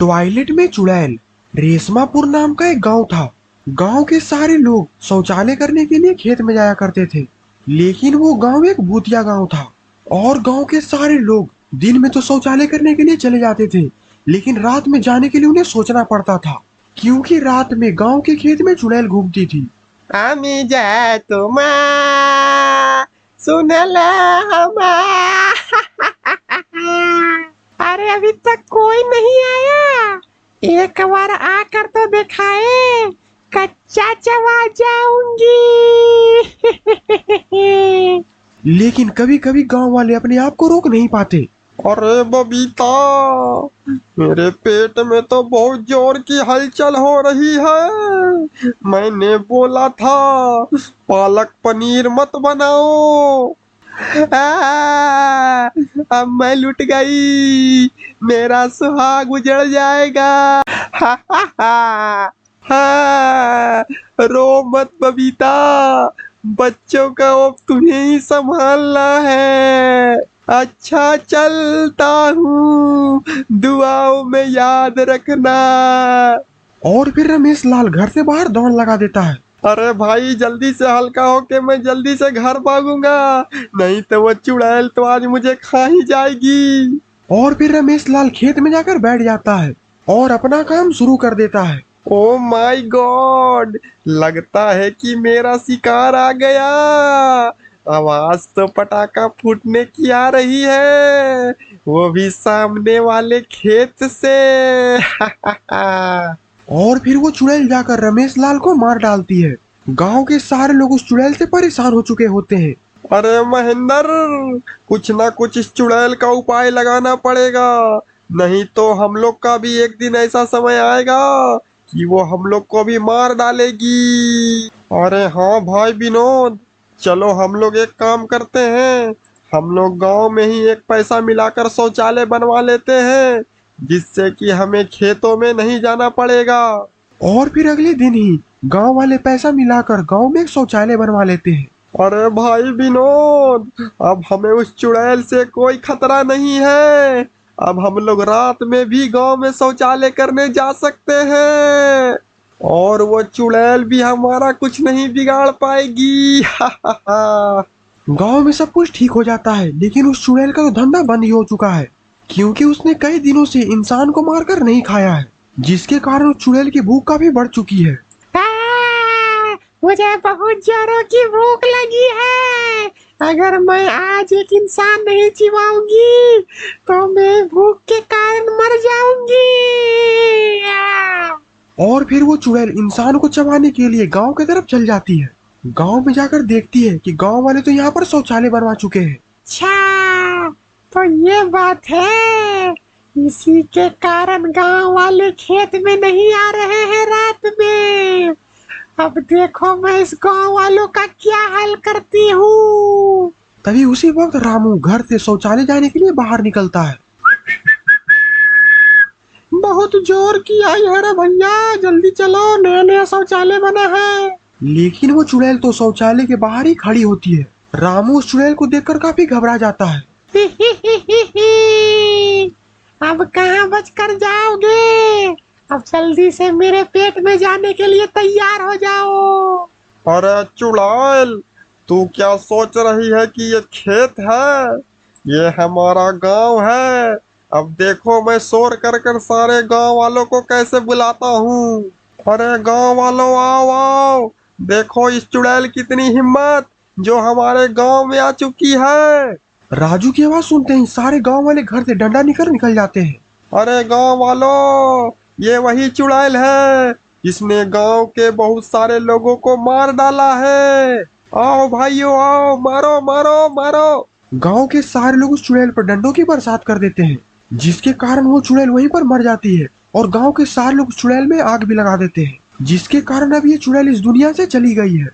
Toilet में चुड़ैल। रेशमापुर नाम का एक गांव था। गांव के सारे लोग शौचालय करने के लिए खेत में जाया करते थे, लेकिन वो गांव एक भूतिया गांव था। और गांव के सारे लोग दिन में तो शौचालय करने के लिए चले जाते थे, लेकिन रात में जाने के लिए उन्हें सोचना पड़ता था, क्योंकि रात में गांव के खेत में चुड़ैल घूमती थी। आमी जाए तो माँ सुनल हमा। अरे अभी तक कोई नहीं आया, एक बार आकर तो दिखाए, कच्चा चबा जाऊंगी। लेकिन कभी कभी गांव वाले अपने आप को रोक नहीं पाते। अरे बबीता, मेरे पेट में तो बहुत जोर की हलचल हो रही है। मैंने बोला था पालक पनीर मत बनाओ। अब मैं लुट गई, मेरा सुहाग उजड़ जाएगा। हा हा हा हा, रो मत बबीता, बच्चों का अब तुम्हें ही संभालना है। अच्छा चलता हूँ, दुआओं में याद रखना। और फिर रमेश लाल घर से बाहर दौड़ लगा देता है। अरे भाई जल्दी से हल्का होके मैं जल्दी से घर भागूंगा, नहीं तो वो चुड़ैल तो आज मुझे खा ही जाएगी। और फिर रमेश लाल खेत में जाकर बैठ जाता है और अपना काम शुरू कर देता है। ओ माय गॉड, लगता है कि मेरा शिकार आ गया। आवाज तो पटाखा फूटने की आ रही है, वो भी सामने वाले खेत से। और फिर वो चुड़ैल जाकर रमेश लाल को मार डालती है। गांव के सारे लोग उस चुड़ैल से परेशान हो चुके होते हैं। अरे महेंद्र, कुछ ना कुछ इस चुड़ैल का उपाय लगाना पड़ेगा, नहीं तो हम लोग का भी एक दिन ऐसा समय आएगा कि वो हम लोग को भी मार डालेगी। अरे हाँ भाई विनोद, चलो हम लोग एक काम करते हैं, हम लोग गांव में ही एक पैसा मिलाकर शौचालय बनवा लेते हैं, जिससे कि हमें खेतों में नहीं जाना पड़ेगा। और फिर अगले दिन ही गांव वाले पैसा मिलाकर गांव में एक शौचालय बनवा लेते हैं। अरे भाई विनोद, अब हमें उस चुड़ैल से कोई खतरा नहीं है, अब हम लोग रात में भी गांव में शौचालय करने जा सकते हैं, और वो चुड़ैल भी हमारा कुछ नहीं बिगाड़ पाएगी। गांव में सब कुछ ठीक हो जाता है, लेकिन उस चुड़ैल का तो धंधा बंद ही हो चुका है, क्योंकि उसने कई दिनों से इंसान को मारकर नहीं खाया है, जिसके कारण उस चुड़ैल की भूख काफी बढ़ चुकी है। मुझे बहुत जोरों की भूख लगी है, अगर मैं आज एक इंसान नहीं चिबाऊंगी तो मैं भूख के कारण मर जाऊंगी। और फिर वो चुड़ैल इंसान को चबाने के लिए गांव की तरफ चल जाती है। गांव में जाकर देखती है कि गांव वाले तो यहाँ पर शौचालय बनवा चुके हैं। अच्छा, तो ये बात है, इसी के कारण गांव वाले खेत में नहीं आ रहे हैं रात में। अब देखो मैं इस गांव वालों का क्या हाल करती हूँ। तभी उसी वक्त रामू घर से शौचालय जाने के लिए बाहर निकलता है। बहुत जोर की आई है रे भैया, जल्दी चलो, नया नया शौचालय बना है। लेकिन वो चुड़ैल तो शौचालय के बाहर ही खड़ी होती है। रामू उस चुड़ैल को देखकर काफी घबरा जाता है। अब कहाँ बचकर जाओगे, अब जल्दी से मेरे पेट में जाने के लिए तैयार हो जाओ। अरे चुड़ैल, तू क्या सोच रही है कि ये खेत है? ये हमारा गांव है। अब देखो मैं शोर कर कर सारे गांव वालों को कैसे बुलाता हूँ। अरे गांव वालों आओ आओ, देखो इस चुड़ैल कितनी हिम्मत, जो हमारे गांव में आ चुकी है। राजू की आवाज सुनते ही सारे गांव वाले घर से डंडा निकल जाते हैं। अरे गांव वालों, ये वही चुड़ैल है, इसने गांव के बहुत सारे लोगों को मार डाला है। आओ भाइयों आओ, मारो मारो मारो। गांव के सारे लोग उस चुड़ैल पर डंडों की बरसात कर देते हैं, जिसके कारण वो चुड़ैल वहीं पर मर जाती है। और गांव के सारे लोग चुड़ैल में आग भी लगा देते हैं, जिसके कारण अब ये चुड़ैल इस दुनिया से चली गई है।